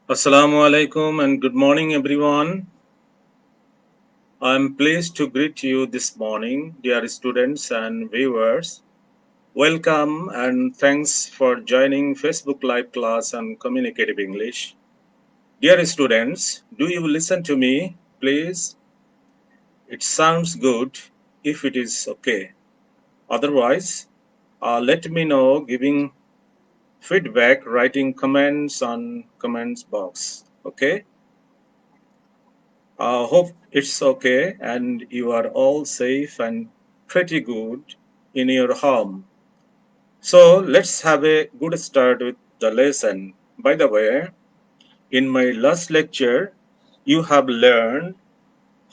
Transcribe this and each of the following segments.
Assalamu alaikum and good morning, everyone. I'm pleased to greet you this morning, dear students and viewers. Welcome and thanks for joining Facebook Live class on Communicative English. Dear students, do you listen to me, please? It sounds good if it is okay. Otherwise, let me know giving feedback, writing comments on comments box. Okay? Hope it's okay and you are all safe and pretty good in your home. So let's have a good start with the lesson. By the way, in my last lecture, you have learned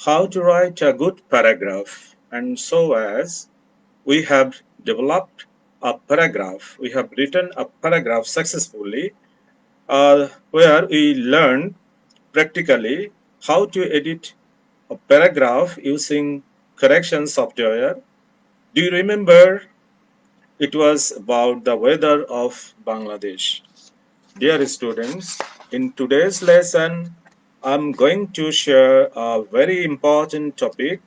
how to write a good paragraph. And so as we have developed a paragraph, we have written a paragraph successfully where we learned practically how to edit a paragraph using correction software. Do you remember it was about the weather of Bangladesh? Dear students, in today's lesson, I'm going to share a very important topic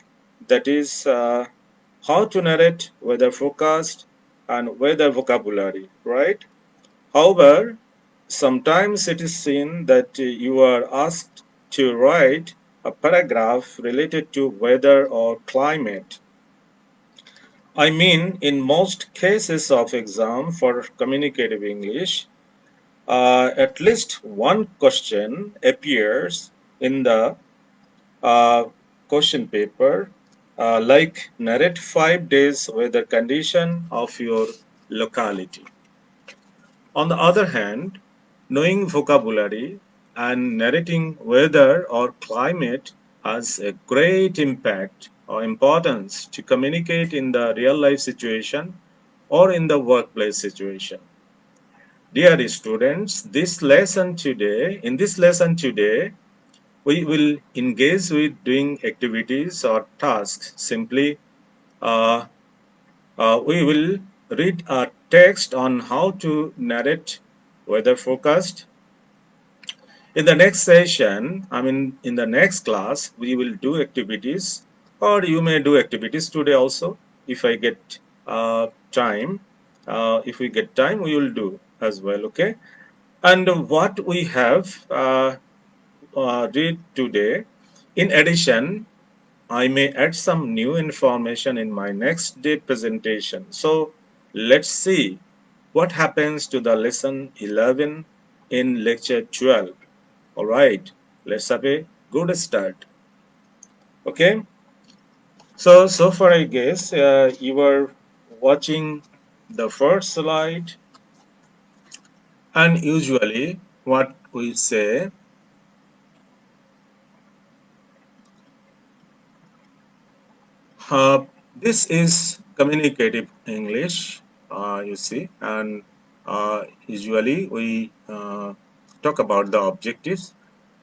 that is how to narrate weather forecast and weather vocabulary, right? However, sometimes it is seen that you are asked to write a paragraph related to weather or climate. I mean, in most cases of exam for communicative English, at least one question appears in the uh, question paper, like narrate 5 days weather condition of your locality. On the other hand, knowing vocabulary and narrating weather or climate has a great impact or importance to communicate in the real life situation or in the workplace situation. Dear students, in this lesson today, we will engage with doing activities or tasks. Simply, uh, we will read a text on how to narrate weather forecast. In the next session, in the next class, we will do activities, or you may do activities today also. If I get time, if we get time, we will do as well. Okay. And what we have read today, in addition, I may add some new information in my next day presentation. So let's see what happens to the lesson 11 in lecture 12. All right, let's have a good start. Okay, so far I guess you were watching the first slide, and usually what we say, uh, this is communicative English, you see, and usually we talk about the objectives.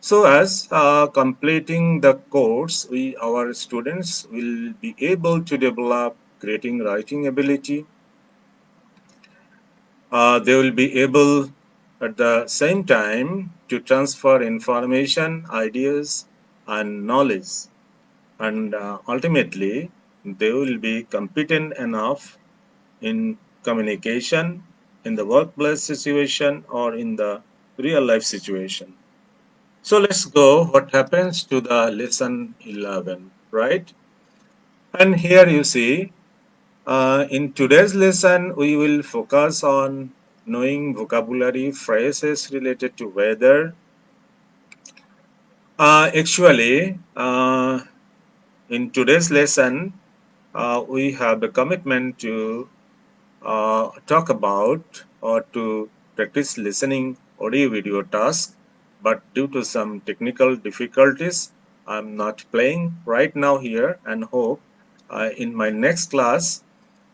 So as completing the course, our students will be able to develop creating writing ability. They will be able at the same time to transfer information, ideas, and knowledge. And ultimately, they will be competent enough in communication, in the workplace situation, or in the real life situation. So let's go what happens to the lesson 11, right? And here you see, in today's lesson, we will focus on knowing vocabulary phrases related to weather. Actually, in today's lesson, we have the commitment to talk about or to practice listening audio video task, but due to some technical difficulties, I'm not playing right now here, and hope in my next class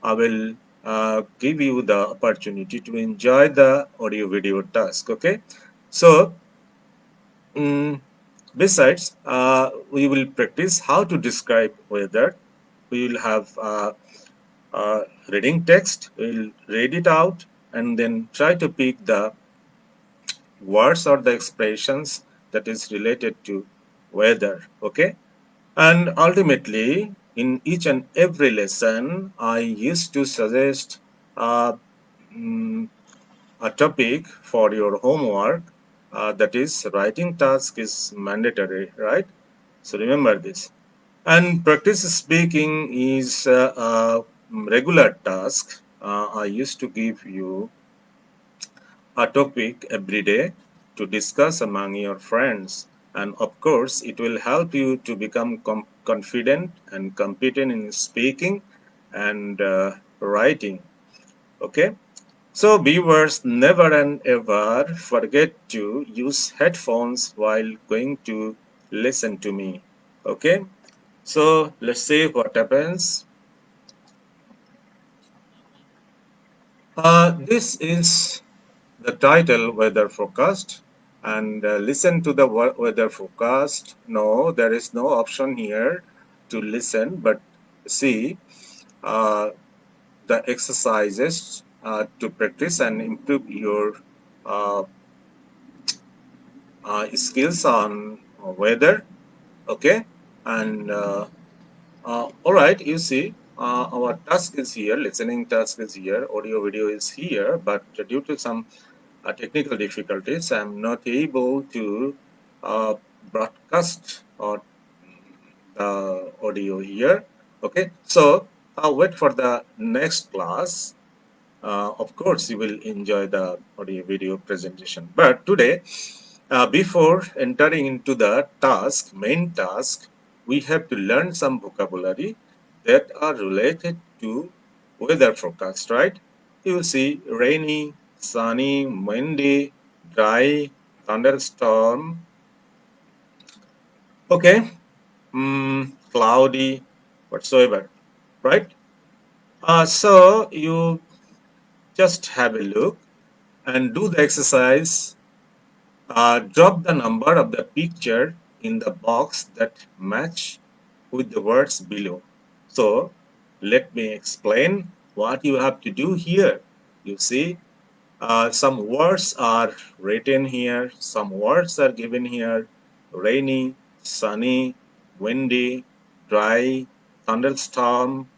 I will give you the opportunity to enjoy the audio video task. Okay, so mm, besides, we will practice how to describe weather. We will have reading text, we'll read it out and then try to pick the words or the expressions that is related to weather. Okay. And ultimately, in each and every lesson, I used to suggest uh, mm, a topic for your homework. That is, writing task is mandatory, right? So remember this. And practice speaking is a regular task. I used to give you a topic every day to discuss among your friends. And of course, it will help you to become confident and competent in speaking and writing. Okay. So, viewers, never and ever forget to use headphones while going to listen to me. Okay. So, let's see what happens. This is the title weather forecast, and listen to the weather forecast. No, there is no option here to listen, but see uh, the exercises to practice and improve your uh, skills on weather. Okay. And all right, you see, our task is here, listening task is here, audio video is here, but due to some technical difficulties, I'm not able to broadcast or the audio here. Okay, so I'll wait for the next class. Of course, you will enjoy the audio video presentation. But today, before entering into the main task, we have to learn some vocabulary that are related to weather forecast, right? You will see rainy, sunny, windy, dry, thunderstorm, okay, cloudy, whatsoever, right? So you just have a look and do the exercise. Drop the number of the picture in the box that match with the words below. So let me explain what you have to do here. You see, some words are written here, some words are given here: rainy, sunny, windy, dry, thunderstorm,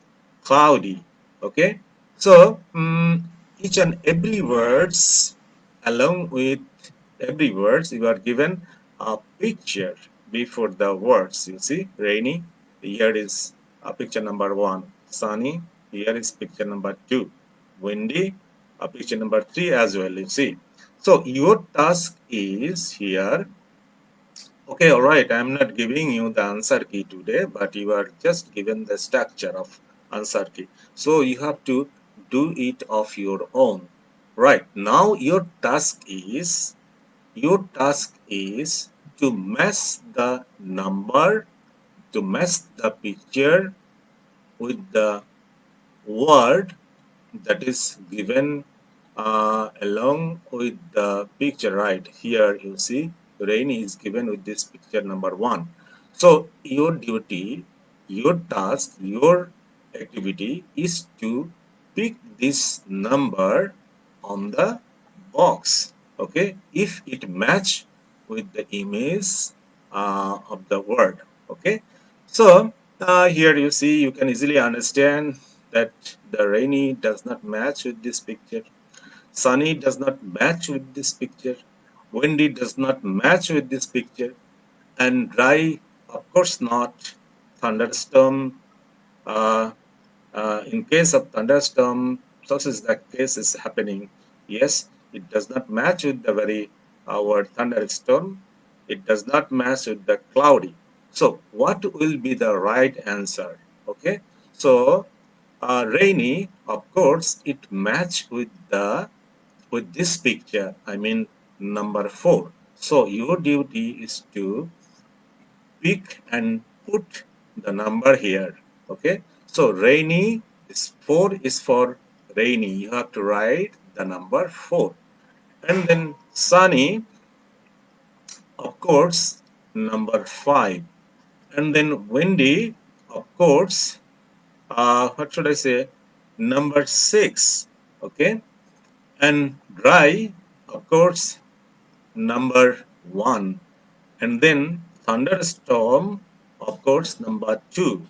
cloudy. Okay, so each and every words, along with every words, you are given a picture before the words. You see, rainy, here is picture number one; sunny, here is picture number two; windy, picture number three as well, you see. So your task is here. Okay, all right, I'm not giving you the answer key today, but you are just given the structure of answer key. So you have to do it of your own. Right, now your task is to match the number, to match the picture with the word that is given along with the picture. Right here you see rain is given with this picture number one. So your duty, your task, your activity is to pick this number on the box. Okay, if it match with the image of the word. Okay, so here you see, you can easily understand that the rainy does not match with this picture, sunny does not match with this picture, windy does not match with this picture, and dry, of course not. Thunderstorm, uh, in case of thunderstorm, such as the case is happening. Yes, it does not match with the very word thunderstorm. It does not match with the cloudy. So, what will be the right answer? Okay, so rainy, of course, it match with this picture. I mean number four. So your duty is to pick and put the number here. Okay, so rainy is 4 is for rainy, you have to write the number 4. And then sunny, of course, number 5. And then windy, of course, what should I say, number 6. Okay, and dry, of course, number 1, and then thunderstorm, of course, number 2,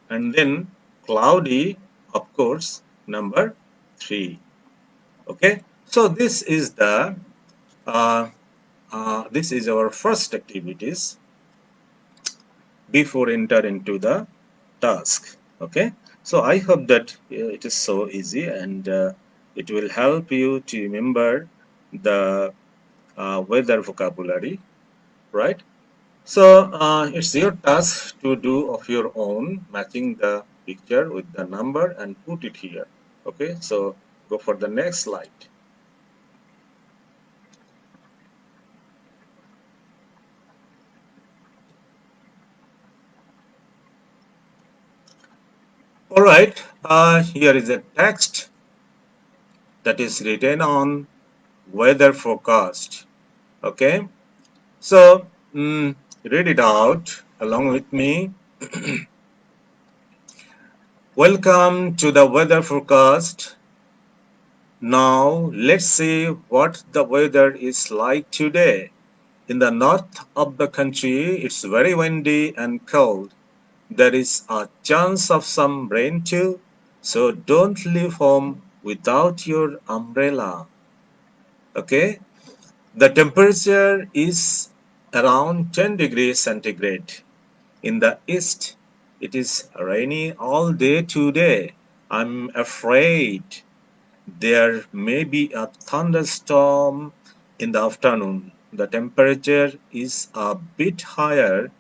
and then cloudy, of course, number 3. Okay, so uh, this is our first activities before enter into the task. Okay, so I hope that it is so easy, and it will help you to remember the weather vocabulary, right? So it's your task to do of your own, matching the picture with the number and put it here. Okay, so go for the next slide. All right, here is a text that is written on weather forecast. Okay, so read it out along with me. Welcome to the weather forecast. Now let's see what the weather is like today. In the north of the country, it's very windy and cold. There is a chance of some rain too, so don't leave home without your umbrella. Okay? The temperature is around 10 degrees centigrade. In the east, it is rainy all day today. I'm afraid there may be a thunderstorm in the afternoon. The temperature is a bit higher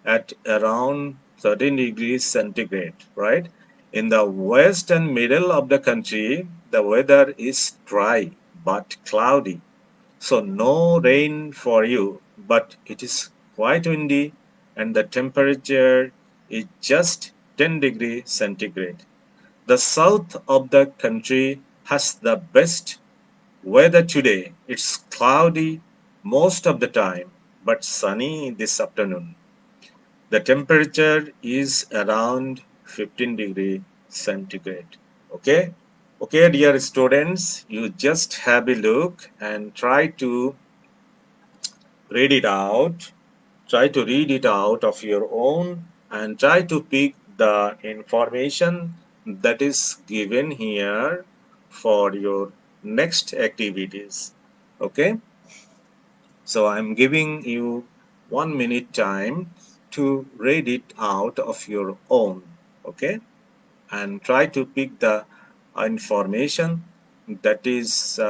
at around 13 degrees centigrade, right? In the west and middle of the country, the weather is dry but cloudy. So no rain for you, but it is quite windy and the temperature is just 10 degrees centigrade. The south of the country has the best weather today. It's cloudy most of the time, but sunny this afternoon. The temperature is around 15 degree centigrade. Okay? Okay, dear students, you just have a look and try to read it out. Try to read it out of your own and try to pick the information that is given here for your next activities. Okay, so I'm giving you 1 minute time to read it out of your own. Okay, and try to pick the information that is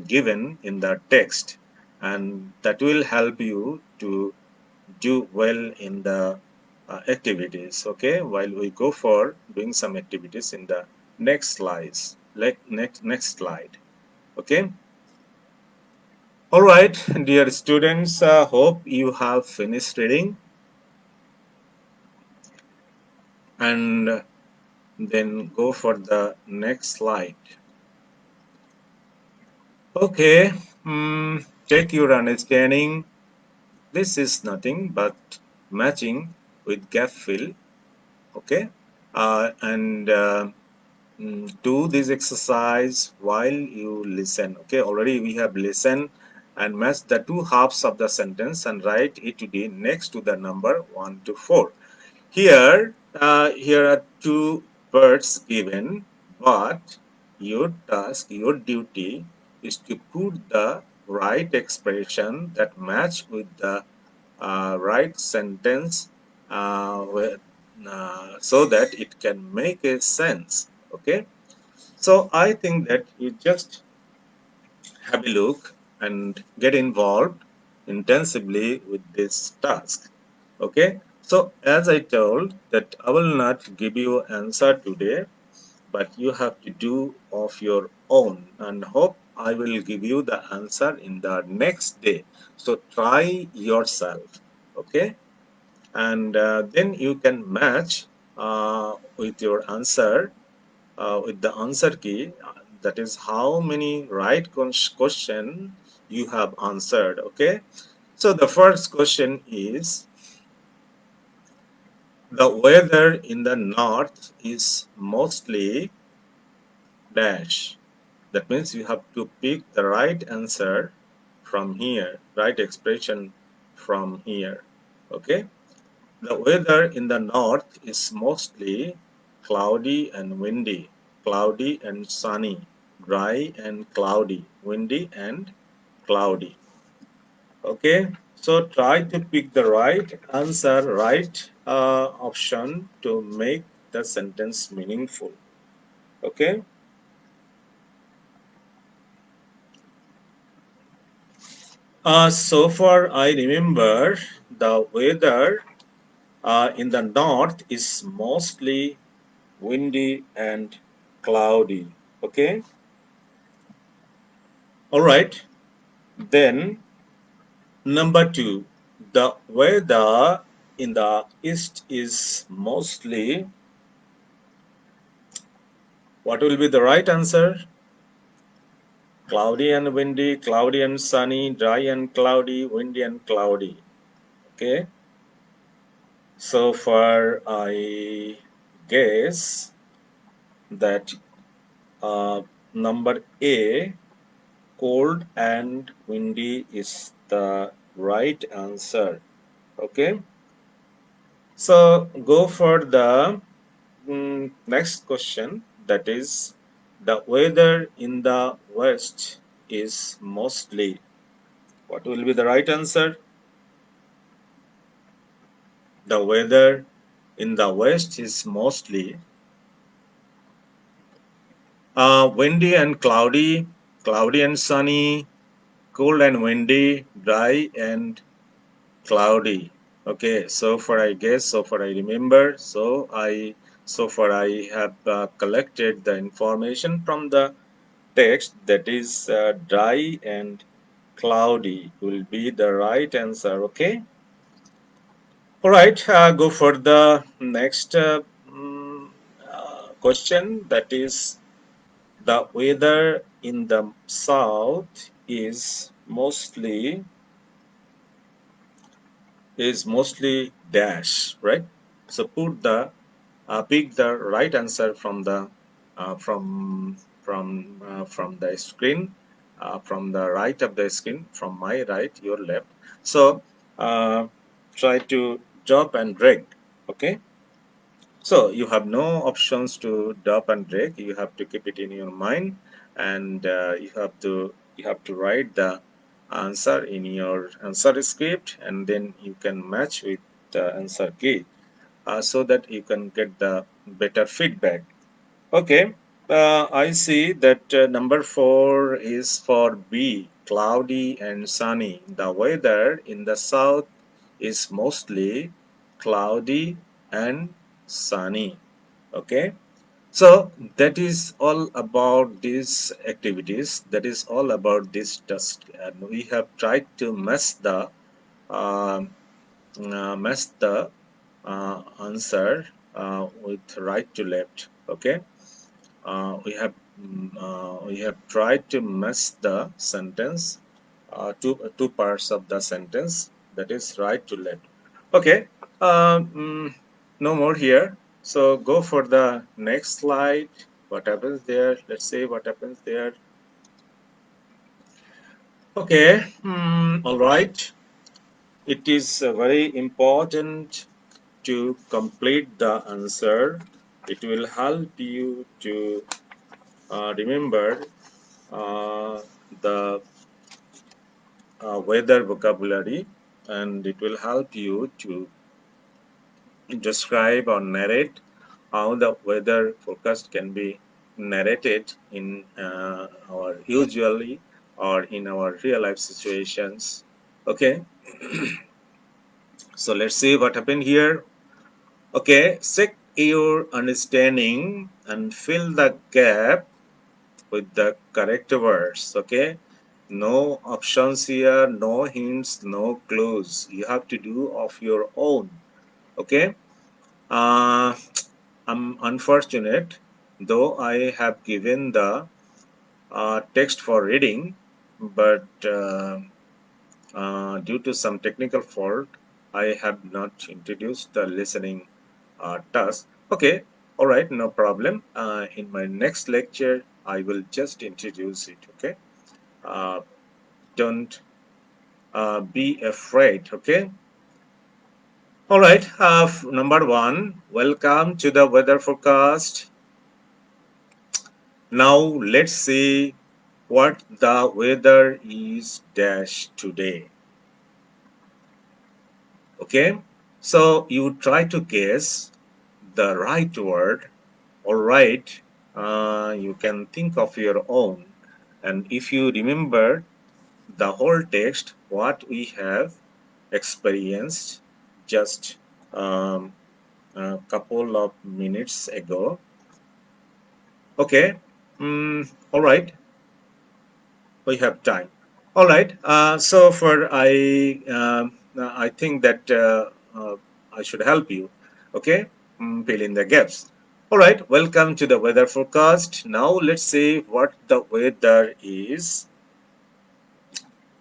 given in the text, and that will help you to do well in the activities. Okay, while we go for doing some activities in the next slides, like next slide. Okay, all right, dear students, hope you have finished reading, and then go for the next slide. Okay, check your understanding. This is nothing but matching with gap fill. Okay, and do this exercise while you listen. Okay, already we have listened and match the two halves of the sentence and write it to be next to the number 1 to 4. Here are two words given, but your task, your duty is to put the right expression that match with the right sentence, so that it can make a sense. Okay, so I think that you just have a look and get involved intensively with this task. Okay, so as I told that I will not give you answer today, but you have to do of your own, and hope I will give you the answer in the next day. So try yourself. Okay, and then you can match with your answer, with the answer key, that is how many right question you have answered. Okay, so the first question is, the weather in the north is mostly dash. That means you have to pick the right answer from here, right expression from here. Okay. The weather in the north is mostly cloudy and windy, cloudy and sunny, dry and cloudy, windy and cloudy. Okay, so try to pick the right answer, right option to make the sentence meaningful. Okay, so far I remember the weather in the north is mostly windy and cloudy. Okay, all right. Then number two, the weather in the east is mostly, what will be the right answer? Cloudy and windy, cloudy and sunny, dry and cloudy, windy and cloudy. Okay, so far I guess that number A, cold and windy, is the right answer. Okay, so go for the next question, that is the weather in the west is mostly. What will be the right answer? The weather in the west is mostly windy and cloudy, cloudy and sunny, cold and windy, dry and cloudy. Okay, so far I guess, so far I remember, so far I have collected the information from the text, that is dry and cloudy will be the right answer. Okay. All right, go for the next question, that is the weather in the south is mostly dash, right? So put the pick the right answer from the from the screen, from the right of the screen, from my right, your left. So uh, try to drop and drag. Okay. So you have no options to drop and drag. You have to keep it in your mind, and you have to write the answer in your answer script, and then you can match with the answer key, so that you can get the better feedback. Okay, I see that number four is for B, cloudy and sunny. The weather in the south is mostly cloudy and sunny. Okay, so that is all about these activities. That is all about this task, and we have tried to um, match the answer with right to left. Okay, we have tried to match the sentence, two parts of the sentence, that is right to left. Okay, no more here. So go for the next slide. What happens there? Let's see what happens there. Okay, all right. It is very important to complete the answer. It will help you to remember uh, the weather vocabulary, and it will help you to describe or narrate how the weather forecast can be narrated in our usually or in our real life situations. Okay, so let's see what happened here. Okay, check your understanding and fill the gap with the correct words. Okay, no options here, no hints, no clues. You have to do of your own. Okay, uh, I'm unfortunate, though I have given the text for reading, but due to some technical fault, I have not introduced the listening task. Okay, all right, no problem. In my next lecture, I will just introduce it. Okay, uh, don't. be afraid. Okay. All right. Number one, welcome to the weather forecast. Now let's see what the weather is dash today. Okay. So you try to guess the right word. All right. You can think of your own. And if you remember the whole text, what we have experienced just um, a couple of minutes ago. Okay. All right. We have time. All right. So for I think that I should help you. Okay. Fill in the gaps. All right. Welcome to the weather forecast. Now let's see what the weather is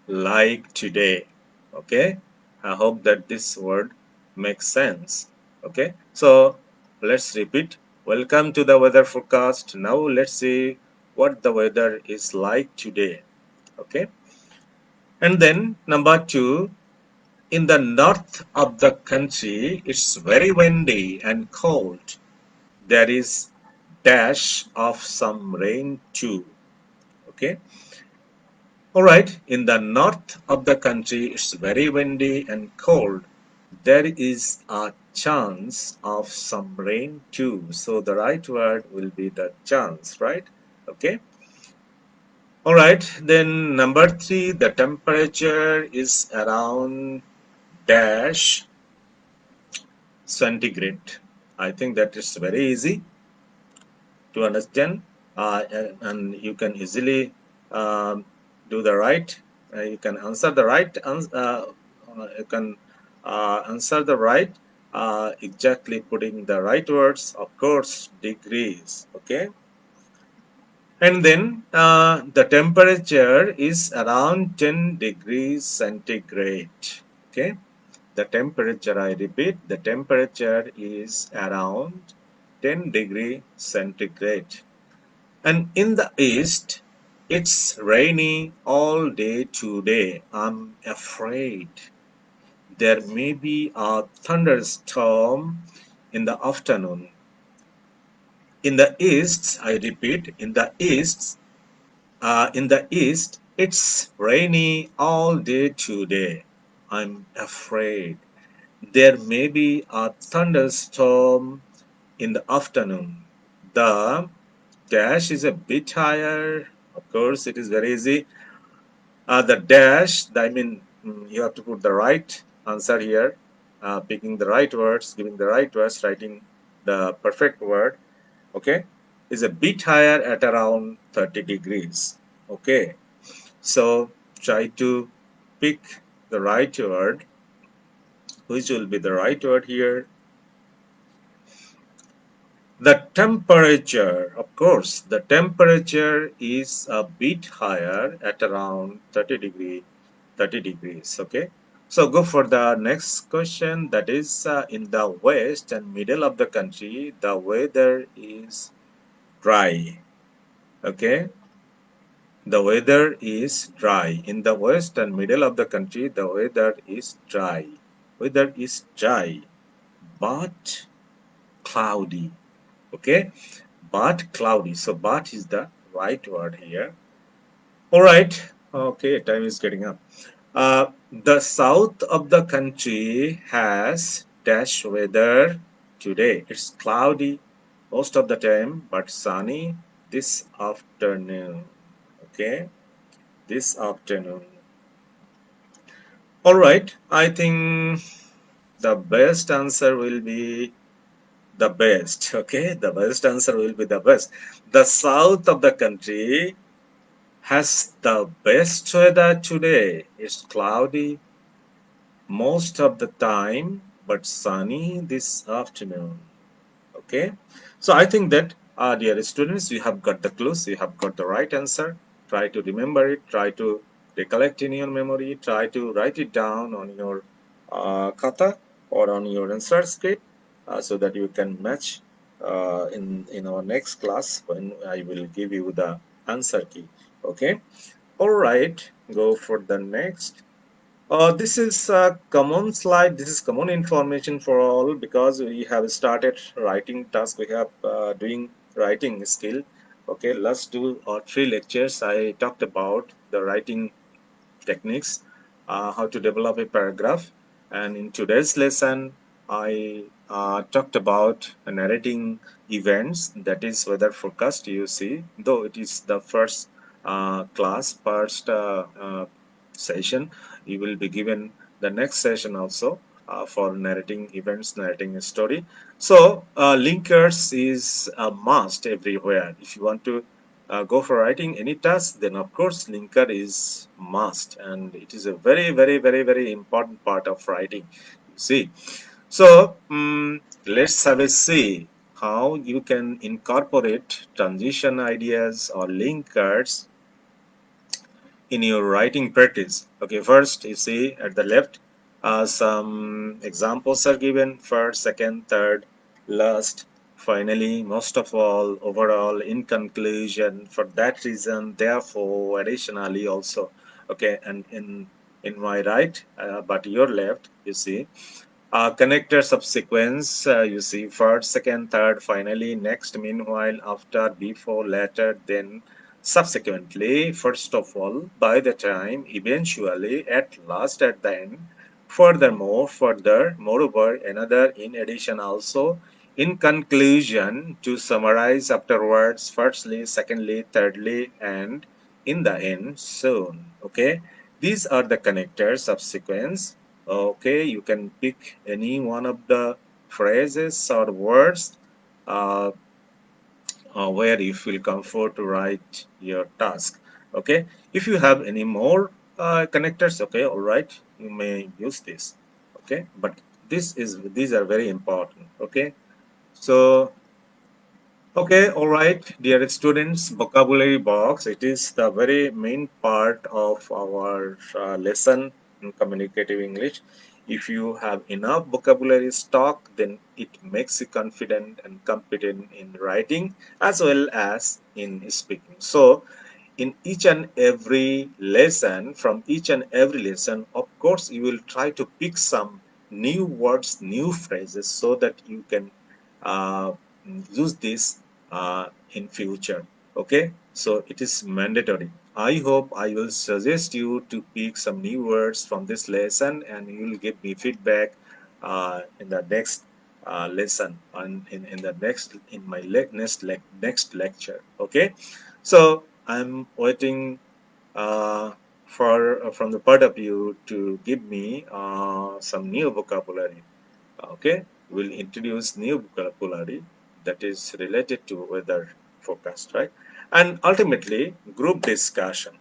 like today. Okay. I hope that this word makes sense. Okay. So let's repeat. Welcome to the weather forecast. Now let's see what the weather is like today. Okay. And then number two, in the north of the country, it's very windy and cold. There is dash of some rain too. Okay. All right. In the north of the country, it's very windy and cold. There is a chance of some rain too. So the right word will be the chance, right? Okay. All right. Then number three, the temperature is around dash centigrade. I think that is very easy to understand, and you can easily do the right. You can answer the right. You can answer the right. Exactly putting the right words. Of course, degrees. Okay, and then the temperature is around 10 degrees centigrade. Okay. The temperature, I repeat, the temperature is around 10 degrees centigrade. And in the east, it's rainy all day today. I'm afraid there may be a thunderstorm in the afternoon. In the east, I repeat, in the east, it's rainy all day today. I'm afraid there may be a thunderstorm in the afternoon. The dash is a bit higher. Of course, it is very easy. The dash, I mean, you have to put the right answer here, picking the right words, giving the right words, writing the perfect word. Okay, is a bit higher at around 30 degrees. Okay, so try to pick the right word. Which will be the right word here? The temperature, of course, the temperature is a bit higher at around 30 degrees. Okay. So go for the next question. That is in the west and middle of the country, the weather is dry. Okay. The weather is dry. In the west and middle of the country, the weather is dry. Weather is dry, but cloudy. Okay, but cloudy. So but is the right word here. All right. Okay, time is getting up. The south of the country has dash weather today. It's cloudy most of the time, but sunny this afternoon. Okay, this afternoon. All right. I think the best answer will be the best. Okay, the best answer will be the best. The south of the country has the best weather today. It's cloudy most of the time, but sunny this afternoon. Okay, so I think that, dear students, you have got the clues, you have got the right answer. Try to remember it, try to recollect in your memory, try to write it down on your kata or on your answer script, so that you can match in our next class when I will give you the answer key. Okay, all right, go for the next. This is a common slide. This is common information for all because we have started writing task. We have doing writing skill. Okay, let's do three lectures. I talked about the writing techniques, how to develop a paragraph. And in today's lesson, I talked about narrating events, that is weather forecast. You see, though it is the first first session, you will be given the next session also for narrating events, narrating a story. So, linkers is a must everywhere. If you want to go for writing any task, then of course linker is must, and it is a very, very, very, very important part of writing. You see, so let's have a see how you can incorporate transition ideas or linkers in your writing practice. Okay, first you see at the left, some examples are given: first, second, third, last, finally, most of all, overall, in conclusion, for that reason, therefore, additionally also. Okay, and in my right, but your left, you see connector subsequence, you see first, second, third, finally, next, meanwhile, after, before, later, then, subsequently, first of all, by the time, eventually, at last, at the end, furthermore, further, moreover, another, in addition, also, in conclusion, to summarize afterwards, firstly, secondly, thirdly, and in the end, soon. Okay, these are the connectors subsequence. Okay, you can pick any one of the phrases or words uh, where you feel comfort to write your task. Okay, if you have any more connectors, okay, all right, you may use this. Okay, but these are very important. Okay, so okay, all right, dear students, vocabulary box. It is the very main part of our lesson in communicative English. If you have enough vocabulary stock, then it makes you confident and competent in writing as well as in speaking. So, in each and every lesson, from each and every lesson, of course, you will try to pick some new words, new phrases, so that you can uh, use this in future. Okay, so it is mandatory. I hope I will suggest you to pick some new words from this lesson, and you will give me feedback in the next lesson, and in the next in my next lecture. Okay, so I'm waiting for from the part of you to give me some new vocabulary. Okay, we'll introduce new vocabulary that is related to weather forecast, right? And ultimately, group discussion.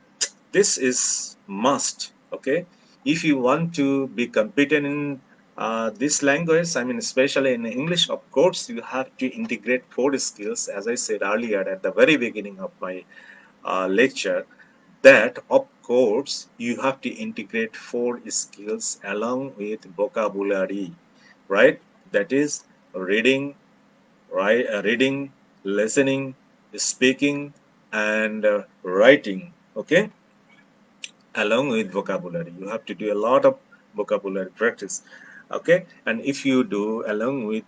This is must. Okay, if you want to be competent in this language, I mean, especially in English, of course, you have to integrate four skills, as I said earlier at the very beginning of my lecture, that of course you have to integrate four skills along with vocabulary, right? That is reading, right? Reading, listening, speaking, and writing. Okay, along with vocabulary, you have to do a lot of vocabulary practice. Okay, and if you do along with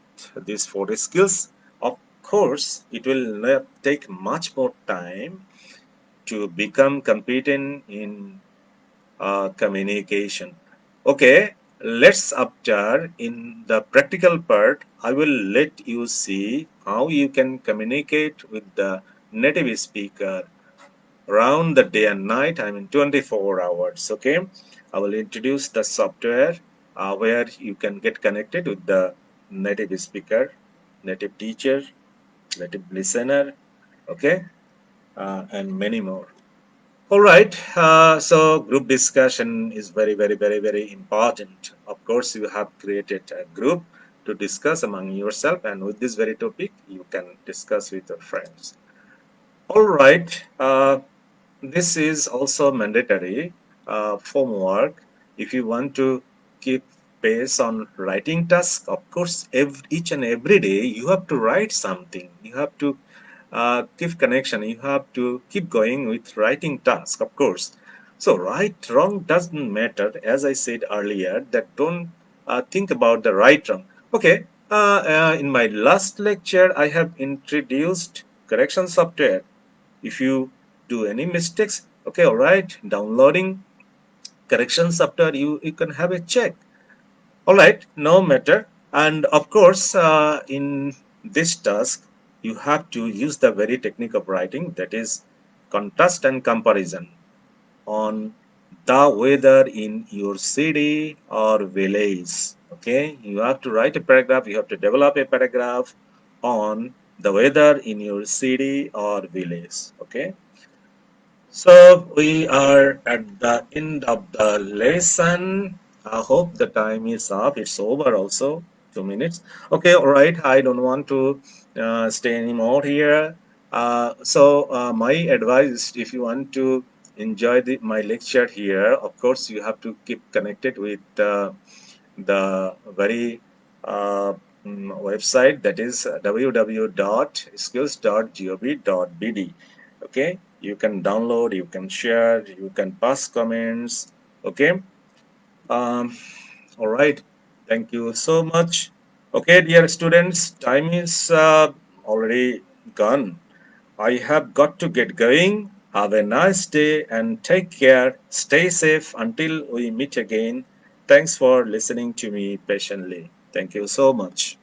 these four skills, of course, it will not take much more time to become competent in communication. Okay, let's after in the practical part, I will let you see how you can communicate with the native speaker around the day and night. I mean 24 hours. Okay, I will introduce the software where you can get connected with the native speaker, native teacher, native listener. Okay, and many more. All right. So group discussion is very, very, very, very important. Of course, you have created a group to discuss among yourself, and with this very topic, you can discuss with your friends. All right. This is also mandatory homework. If you want to keep pace on writing tasks, of course, each and every day you have to write something. You have to keep connection. You have to keep going with writing task, of course. So right, wrong doesn't matter. As I said earlier, that don't think about the right, wrong. Okay. In my last lecture, I have introduced correction software. If you do any mistakes, okay, all right, downloading corrections software, you can have a check. All right, no matter. And of course, in this task, you have to use the very technique of writing, that is contrast and comparison on the weather in your city or village. Okay, you have to write a paragraph, you have to develop a paragraph on the weather in your city or village. Okay, so we are at the end of the lesson. I hope the time is up. It's over also. 2 minutes. Okay, all right. I don't want to stay anymore here. So my advice is, if you want to enjoy my lecture here, of course you have to keep connected with the very uh, website, that is www.skills.gov.bd. Okay, you can download, you can share, you can pass comments. Okay, um, all right, thank you so much. Okay, dear students, time is already gone. I have got to get going. Have a nice day and take care. Stay safe until we meet again. Thanks for listening to me patiently. Thank you so much.